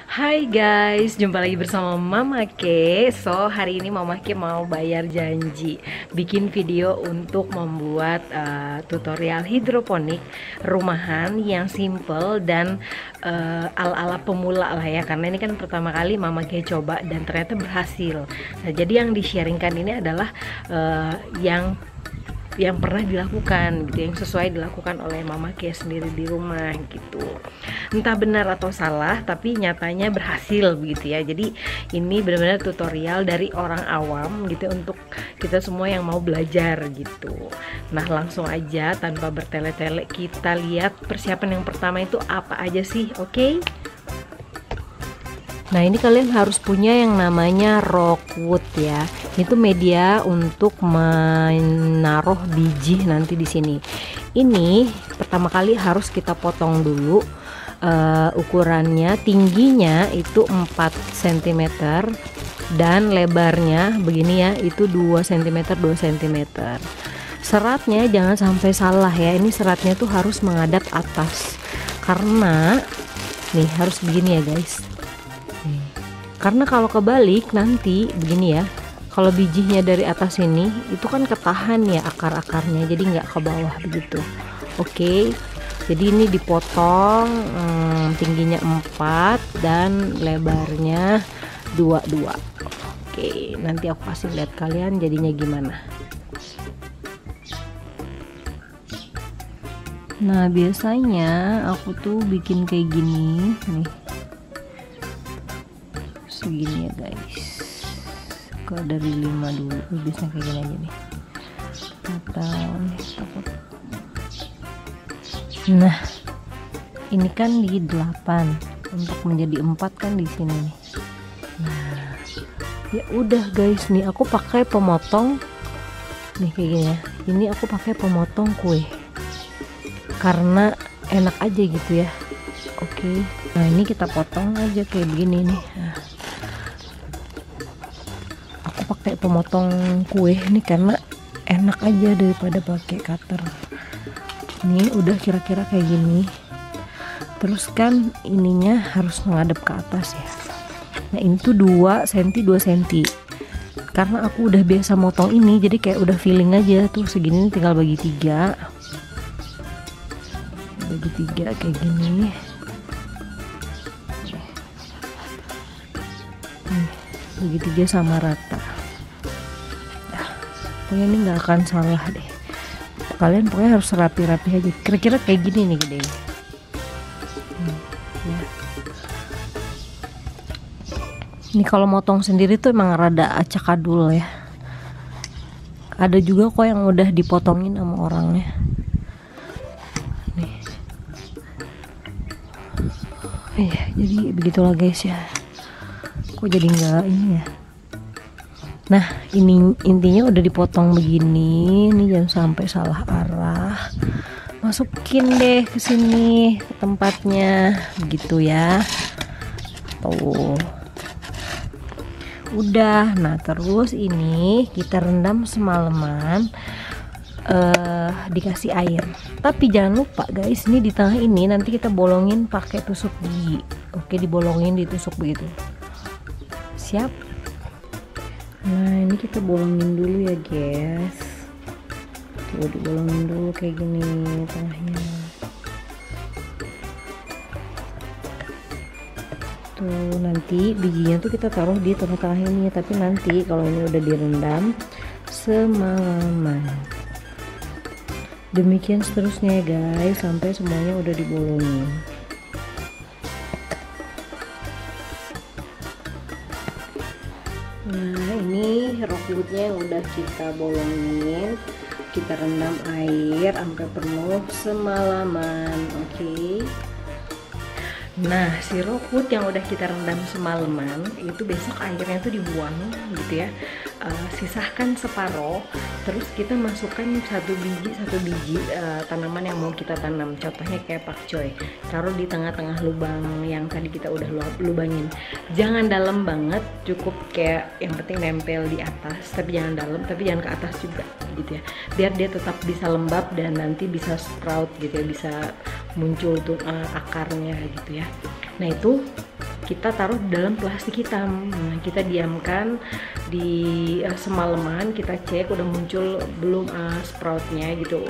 Hai guys, jumpa lagi bersama Mama Ke. So, hari ini Mama Ke mau bayar janji bikin video untuk membuat tutorial hidroponik rumahan yang simple dan ala-ala pemula lah ya. Karena ini kan pertama kali Mama Ke coba dan ternyata berhasil. Nah, jadi yang di-sharingkan ini adalah yang pernah dilakukan gitu, yang sesuai dilakukan oleh Mama Ke sendiri di rumah gitu. Entah benar atau salah, tapi nyatanya berhasil begitu ya. Jadi ini benar-benar tutorial dari orang awam gitu untuk kita semua yang mau belajar gitu. Nah, langsung aja tanpa bertele-tele kita lihat persiapan yang pertama itu apa aja sih, oke? Nah, ini kalian harus punya yang namanya rockwood ya. Itu media untuk menaruh biji nanti di sini. Ini pertama kali harus kita potong dulu. Ukurannya, tingginya itu 4 cm dan lebarnya begini ya, itu 2 cm 2 cm. Seratnya jangan sampai salah ya. Ini seratnya tuh harus menghadap atas. Karena nih harus begini ya, guys. Karena kalau kebalik nanti begini ya, kalau bijinya dari atas ini itu kan ketahan ya akar-akarnya, jadi nggak ke bawah begitu. Oke, jadi ini dipotong, tingginya 4 dan lebarnya 22. Oke, nanti aku kasih lihat kalian jadinya gimana. Nah, biasanya aku tuh bikin kayak gini nih, segini ya guys, ke dari 5 dulu, biasanya kayak gini aja nih, atau nih takut. Nah, ini kan di 8 untuk menjadi 4 kan di sini nih. Nah, ya udah guys, nih aku pakai pemotong nih kayak gini ya. Ini aku pakai pemotong kue karena enak aja gitu ya. Oke, nah ini kita potong aja kayak begini nih. Nah, pakai pemotong kue ini karena enak aja daripada pakai cutter. Ini udah kira-kira kayak gini. Terus kan ininya harus menghadap ke atas ya. Nah, ini tuh 2 cm 2 cm. Karena aku udah biasa motong ini, jadi kayak udah feeling aja tuh segini, tinggal bagi 3. Bagi 3 kayak gini. Bagi 3 sama rata. Pokoknya ini nggak akan salah deh. Kalian pokoknya harus rapi-rapi aja. Kira-kira kayak gini nih gede. Ya. Ini kalau motong sendiri tuh emang rada acak-adul ya. Ada juga kok yang udah dipotongin sama orangnya. Nih. Iya, jadi begitulah guys ya. Kok jadi nggak ini ya? Nah, ini intinya udah dipotong begini, nih jangan sampai salah arah. Masukin deh ke sini ke tempatnya, begitu ya. Tuh. Udah. Nah, terus ini kita rendam semalaman, dikasih air. Tapi jangan lupa guys, ini di tengah ini nanti kita bolongin pakai tusuk gigi. Oke, dibolongin, ditusuk begitu. Siap? Nah, ini kita bolongin dulu ya guys. Tuh, dibolongin dulu kayak gini tengahnya. Tuh, nanti bijinya tuh kita taruh di tengah-tengah ini. Tapi nanti kalau ini udah direndam semalaman. Demikian seterusnya ya guys, sampai semuanya udah dibolongin. Nah, ini rockwoodnya yang udah kita bolongin, kita rendam air sampai penuh semalaman. Oke. Nah, si rockwood yang udah kita rendam semalaman itu besok airnya tuh dibuang gitu ya. Sisahkan separoh, terus kita masukkan satu biji tanaman yang mau kita tanam. Contohnya kayak pakcoy, taruh di tengah-tengah lubang yang tadi kita udah lubangin. Jangan dalam banget, cukup kayak yang penting nempel di atas, tapi jangan dalam, tapi jangan ke atas juga gitu ya, biar dia tetap bisa lembab dan nanti bisa sprout gitu ya, bisa muncul tuh akarnya gitu ya. Nah, itu kita taruh di dalam plastik hitam. Nah, kita diamkan di semalaman, kita cek udah muncul belum sproutnya gitu,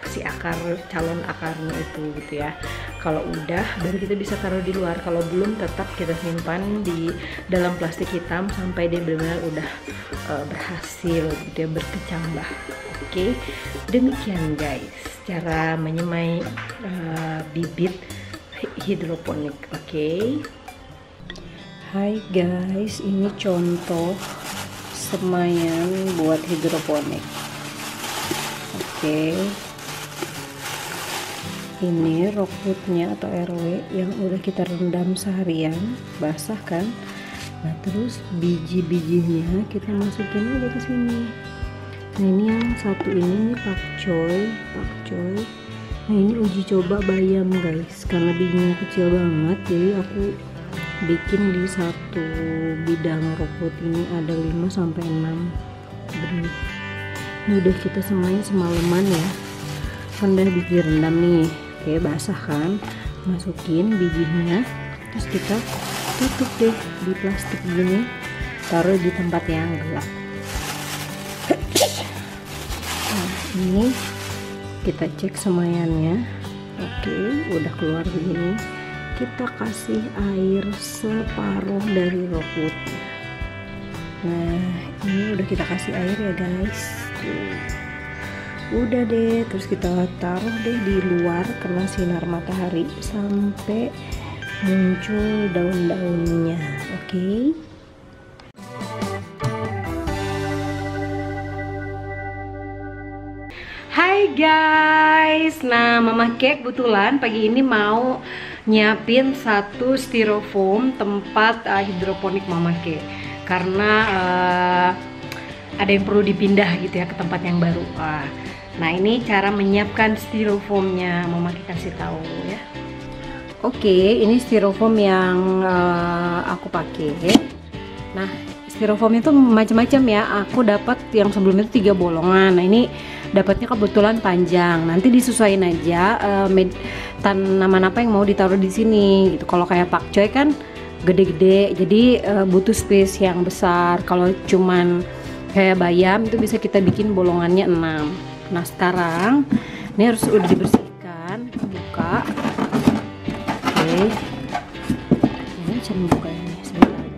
si akar, calon akarnya itu gitu ya. Kalau udah baru kita bisa taruh di luar, kalau belum tetap kita simpan di dalam plastik hitam sampai dia benar-benar udah berhasil gitu ya, berkecambah. Oke, demikian guys cara menyemai bibit hidroponik. Oke. Hai guys, ini contoh semaian buat hidroponik. Oke. Ini rockwoodnya atau RW yang udah kita rendam seharian, basah kan? Nah, terus biji-bijinya kita masukin aja ke sini. Nah, ini yang satu ini nih pakcoy. Nah, ini uji coba bayam guys, karena bijinya kecil banget, jadi aku bikin di satu bidang rockwood ini ada 5-6 benih. Ini udah kita semain semalaman ya, kan udah direndam nih. Oke, basah kan, masukin bijinya, terus kita tutup deh di plastik gini, taruh di tempat yang gelap. Nah, ini kita cek semaiannya. Oke, udah keluar begini, kita kasih air separuh dari rockwood. Nah, ini udah kita kasih air ya guys. Tuh. Udah deh, terus kita taruh deh di luar kena sinar matahari sampai muncul daun-daunnya. Oke. Hai guys, nah Mama Kek kebetulan pagi ini mau nyiapin satu styrofoam tempat hidroponik Mama Kek, karena ada yang perlu dipindah gitu ya ke tempat yang baru. Nah, ini cara menyiapkan styrofoamnya, Mama Kek kasih tahu ya. Oke, ini styrofoam yang aku pakai. Nah, styrofoamnya tuh macam-macam ya. Aku dapat yang sebelumnya itu 3 bolongan. Nah, ini dapatnya kebetulan panjang. Nanti disesuaikan aja tanaman apa yang mau ditaruh di sini gitu. Kalau kayak pakcoy kan gede-gede, jadi butuh space yang besar. Kalau cuman kayak bayam itu bisa kita bikin bolongannya 6. Nah, sekarang ini harus udah dibersihkan, buka. Oke. Ini cara bukanya sebentar.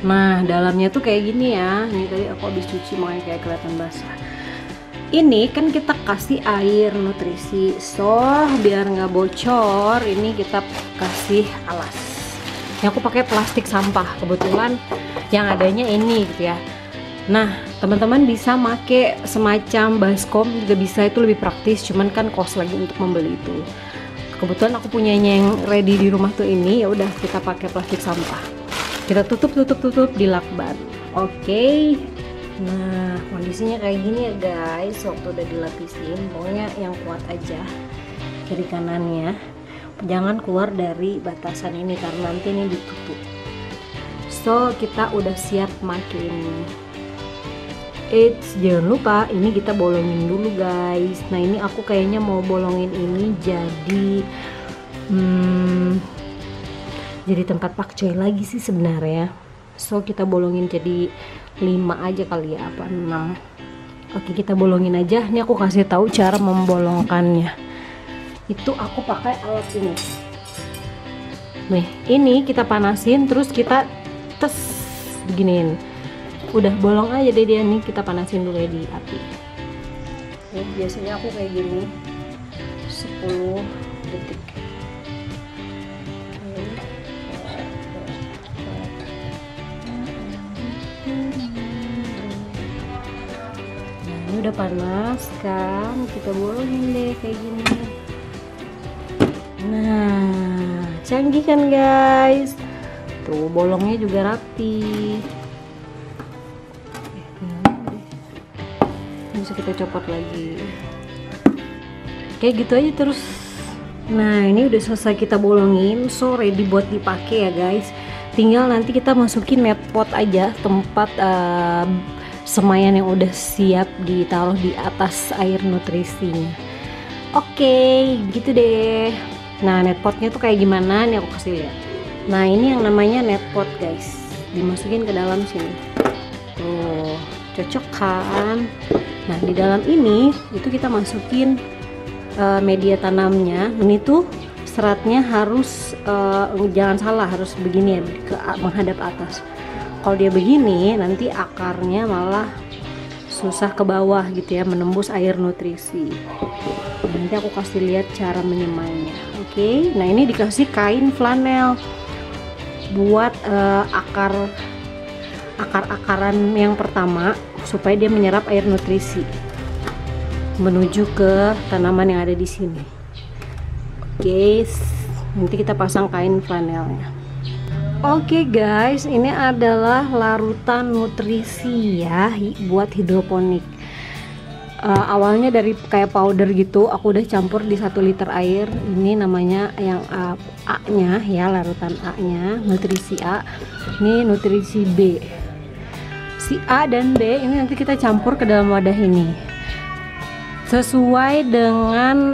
Nah, dalamnya tuh kayak gini ya. Ini tadi aku habis cuci makanya kayak kelihatan basah. Ini kan kita kasih air nutrisi, so biar nggak bocor ini kita kasih alas. Ini aku pakai plastik sampah, kebetulan yang adanya ini gitu ya. Nah, teman-teman bisa make semacam baskom juga bisa, itu lebih praktis, cuman kan cost lagi untuk membeli itu. Kebetulan aku punyanya yang ready di rumah tuh ini, ya udah kita pakai plastik sampah. Kita tutup di lakban. Oke. Nah, kondisinya kayak gini ya guys, waktu udah dilapisin, pokoknya yang kuat aja kiri kanannya, jangan keluar dari batasan ini karena nanti ini ditutup. So, kita udah siap makin. Jangan lupa ini kita bolongin dulu guys. Nah, ini aku kayaknya mau bolongin ini jadi tempat pakcoy lagi sih sebenarnya. So, kita bolongin jadi 5 aja kali ya, apa 6. Oke, kita bolongin aja. Ini aku kasih tahu cara membolongkannya. Itu aku pakai alat ini. Nih, ini kita panasin terus kita tes beginiin. Udah bolong aja deh dia nih, kita panasin dulu ya di api. Nih, biasanya aku kayak gini 10 detik. Udah panas kan, kita bolongin deh kayak gini. Nah, canggih kan guys, tuh bolongnya juga rapi. Bisa kita copot lagi kayak gitu aja terus. Nah, ini udah selesai kita bolongin, so ready buat dipakai ya guys. Tinggal nanti kita masukin net pot aja, tempat semaian yang udah siap ditaruh di atas air nutrisinya. Oke, gitu deh. Nah, net potnya tuh kayak gimana nih, aku kasih lihat. Nah ini yang namanya net pot guys, dimasukin ke dalam sini tuh, cocok kan. Nah di dalam ini itu kita masukin media tanamnya. Ini tuh seratnya harus jangan salah, harus begini ya, menghadap atas. Kalau dia begini nanti akarnya malah susah ke bawah gitu ya, menembus air nutrisi. Nanti aku kasih lihat cara menyemainya. Oke, nah ini dikasih kain flanel buat akar-akaran yang pertama supaya dia menyerap air nutrisi menuju ke tanaman yang ada di sini. Oke, nanti kita pasang kain flanelnya. Oke guys, ini adalah larutan nutrisi ya buat hidroponik. Awalnya dari kayak powder gitu, aku udah campur di 1 liter air. Ini namanya yang A nya ya, larutan A nya, nutrisi A. Ini nutrisi B. Si A dan B ini nanti kita campur ke dalam wadah ini sesuai dengan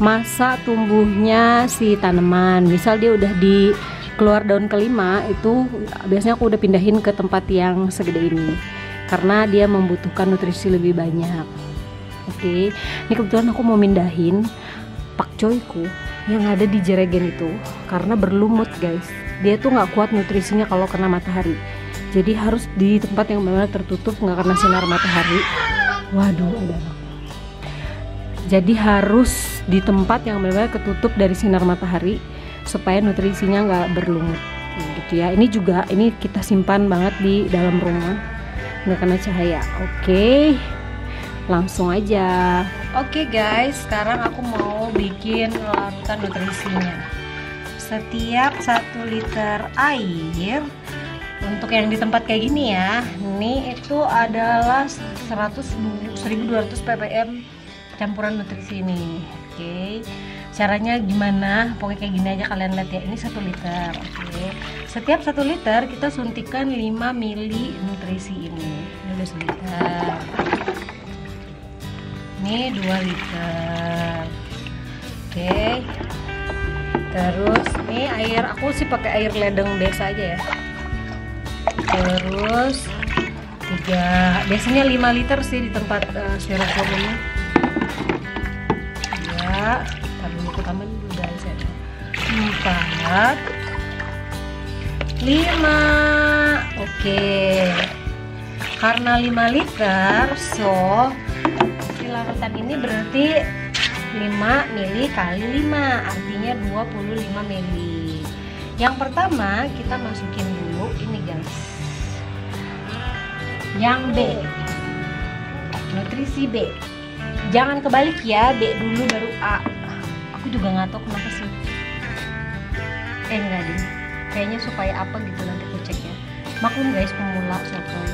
masa tumbuhnya si tanaman. Misal dia udah di keluar daun kelima, itu biasanya aku udah pindahin ke tempat yang segede ini karena dia membutuhkan nutrisi lebih banyak. Oke, ini kebetulan aku mau mindahin pakcoyku yang ada di jeregen itu karena berlumut guys. Dia tuh nggak kuat nutrisinya kalau kena matahari, jadi harus di tempat yang benar-benar tertutup, nggak kena sinar matahari. Waduh, ada. Jadi harus di tempat yang benar-benar ketutup dari sinar matahari supaya nutrisinya nggak berlumut gitu ya. Ini juga, ini kita simpan banget di dalam rumah, nggak kena cahaya. Oke, langsung aja. Oke guys, sekarang aku mau bikin larutan nutrisinya. Setiap 1 liter air, untuk yang di tempat kayak gini ya, ini itu adalah 1200 ppm campuran nutrisi ini. Oke, caranya gimana? Pokoknya kayak gini aja, kalian lihat ya. Ini 1 liter. Oke, setiap 1 liter kita suntikan 5 mili nutrisi ini. Ini udah 1 liter. Ini 2 liter. Oke, terus ini air, aku sih pakai air ledeng biasa aja ya. Terus 3, biasanya 5 liter sih di tempat styrofoam ini ya. Taruh dulu, tambah dulu guys ya. 4, 5. Oke, karena 5 liter, so si larutan ini berarti 5 mili kali 5, artinya 25 mili. Yang pertama kita masukin dulu ini guys, yang B, nutrisi B. Jangan kebalik ya, B dulu baru A. Aku juga nggak tahu kenapa sih. Enggak deh, kayaknya supaya apa gitu, nanti aku cek ya. Maklum guys, pemula sotoy.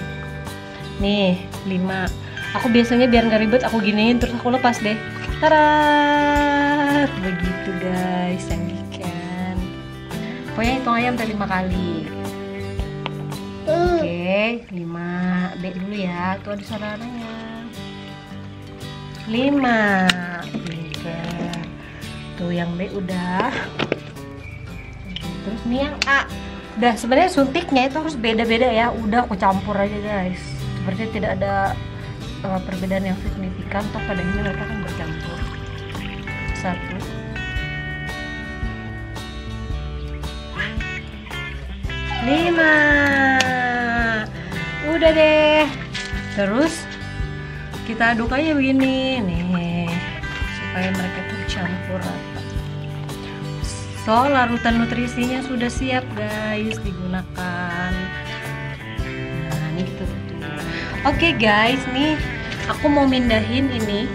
Nih 5. Aku biasanya biar nggak ribet aku giniin terus aku lepas deh. Tarat, begitu guys, canggih kan. Pokoknya hitung aja sampai 5 kali. Oke, 5. B dulu ya, tuh ada saudaranya. 5. Pinter. Tuh yang B udah. Terus nih yang A. Udah, sebenarnya suntiknya itu harus beda-beda ya. Udah aku campur aja guys. Seperti tidak ada perbedaan yang signifikan, toh pada ini mereka kan bercampur. 1, 5. Udah deh. Terus kita aduk aja begini nih supaya mereka tercampur rata. So, larutan nutrisinya sudah siap guys digunakan. Nah, ini gitu. Oke guys, nih aku mau mindahin ini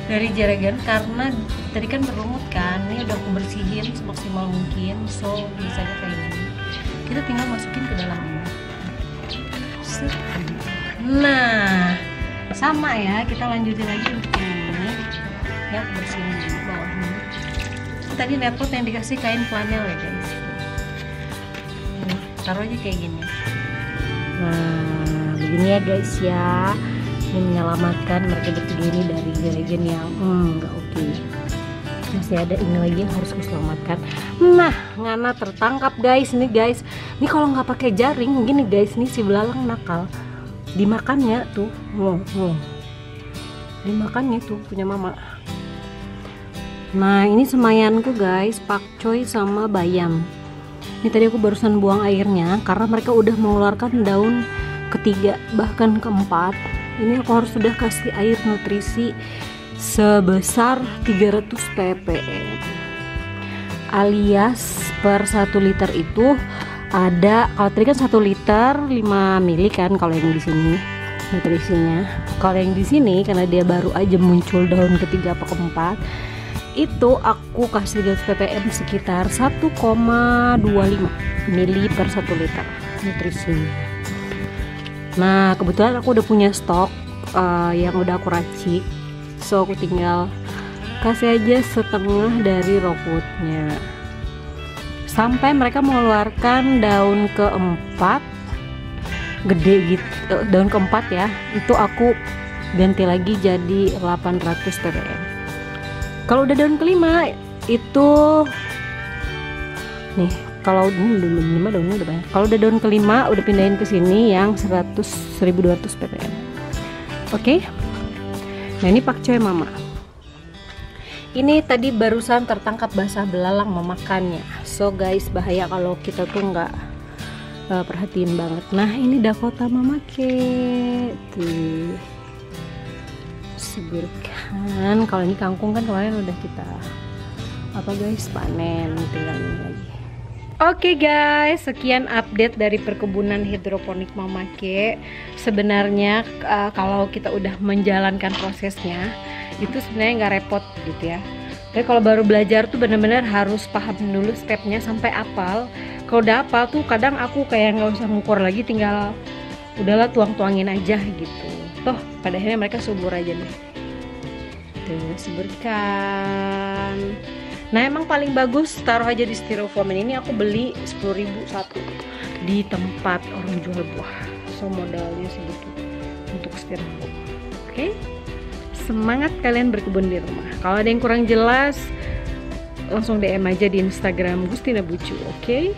dari jeragan karena tadi kan berlumut kan. Ini udah aku bersihin semaksimal mungkin, so bisa kayak gini. Kita tinggal masukin ke dalam ini. Nah, sama ya, kita lanjutin lagi untuk ini. Ya, aku bersihin dulu bawahnya. Tadi nepot yang dikasih kain flanel ya guys. Ini, taruh aja kayak gini. Nah, begini ya guys ya. Ini menyelamatkan mereka bertiga ini dari jeragen yang nggak oke. Masih ada ini lagi yang harus kuselamatkan. Nah, Ngana tertangkap guys. Nih guys, ini kalau nggak pakai jaring gini guys, nih si belalang nakal. Dimakannya tuh, dimakannya tuh punya mama. Nah, ini semayanku guys, pakcoy sama bayam. Ini tadi aku barusan buang airnya karena mereka udah mengeluarkan daun ketiga bahkan keempat. Ini aku harus sudah kasih air nutrisi sebesar 300 ppm, alias per 1 liter itu ada, kalau tadi kan 1 liter 5 mili kan kalau yang di sini nutrisinya. Kalau yang di sini karena dia baru aja muncul daun ketiga apa keempat, itu aku kasih 300 ppm sekitar 1,25 mili per 1 liter nutrisinya. Nah, kebetulan aku udah punya stok yang udah aku racik, so aku tinggal kasih aja setengah dari rockwoodnya sampai mereka mengeluarkan daun keempat gede gitu. Daun keempat ya, itu aku ganti lagi jadi 800 ppm. Kalau udah daun kelima itu nih, kalau ini daunnya udah banyak. Kalau udah daun kelima udah pindahin ke sini yang 1200 ppm. Oke. Nah, ini pakcoy mama. Ini tadi barusan tertangkap basah belalang memakannya. So guys, bahaya kalau kita tuh nggak perhatiin banget. Nah, ini Dakota mama tuh segerkan. Kalau ini kangkung kan kemarin udah kita guys panen, tinggal ini lagi. Oke guys, sekian update dari perkebunan hidroponik Mama Ke. Sebenarnya kalau kita udah menjalankan prosesnya itu sebenarnya nggak repot gitu ya. Tapi kalau baru belajar tuh bener-bener harus paham dulu stepnya sampai apal. Kalau udah apal tuh kadang aku kayak nggak usah ngukur lagi, tinggal udahlah tuang-tuangin aja gitu. Toh pada akhirnya mereka subur aja nih. Tuh, suburkan. Nah, emang paling bagus taruh aja di styrofoam. Ini aku beli 10.000 satu di tempat orang jual buah. So modalnya segitu untuk styrofoam. Oke? Semangat kalian berkebun di rumah. Kalau ada yang kurang jelas langsung DM aja di Instagram Gustina Bucu. Oke?